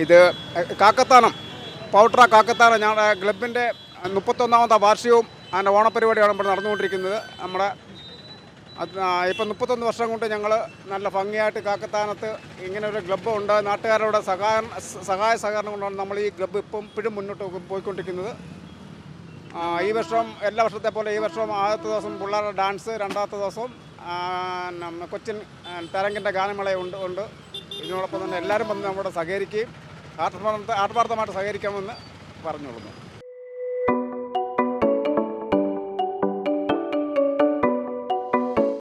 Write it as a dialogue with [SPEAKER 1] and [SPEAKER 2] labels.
[SPEAKER 1] ഇത് കാക്കത്താനം പൗട്ര കാക്കത്താനം ഞങ്ങളുടെ ക്ലബിൻ്റെ 31ാമത്തെ വാർഷികവും അതിൻ്റെ ഓണപ്പരിപാടിയാണ് ഇവിടെ നടന്നുകൊണ്ടിരിക്കുന്നത്. നമ്മുടെ ഇപ്പം 31 വർഷം കൊണ്ട് ഞങ്ങൾ നല്ല ഭംഗിയായിട്ട് കാക്കത്താനത്ത് ഇങ്ങനെ ഒരു ക്ലബ്ബ് ഉണ്ട്. നാട്ടുകാരുടെ സഹായ സഹകരണം കൊണ്ടാണ് നമ്മൾ ഈ ക്ലബ്ബ് ഇപ്പോഴും മുന്നോട്ട് പോയിക്കൊണ്ടിരിക്കുന്നത്. ഈ വർഷം എല്ലാ വർഷത്തെ പോലെ ഈ വർഷം ആദ്യത്തെ ദിവസം പിള്ളേരുടെ ഡാൻസ്, രണ്ടാമത്തെ ദിവസം കൊച്ചിൻ തരംഗിൻ്റെ ഗാനമേള ഉണ്ട്. ഇതിനോടൊപ്പം തന്നെ എല്ലാവരും വന്ന് നമ്മുടെ സഹകരിക്കുകയും ആത്മാർത്ഥമായിട്ട് സഹകരിക്കാമെന്ന് പറഞ്ഞുകൊള്ളുന്നു.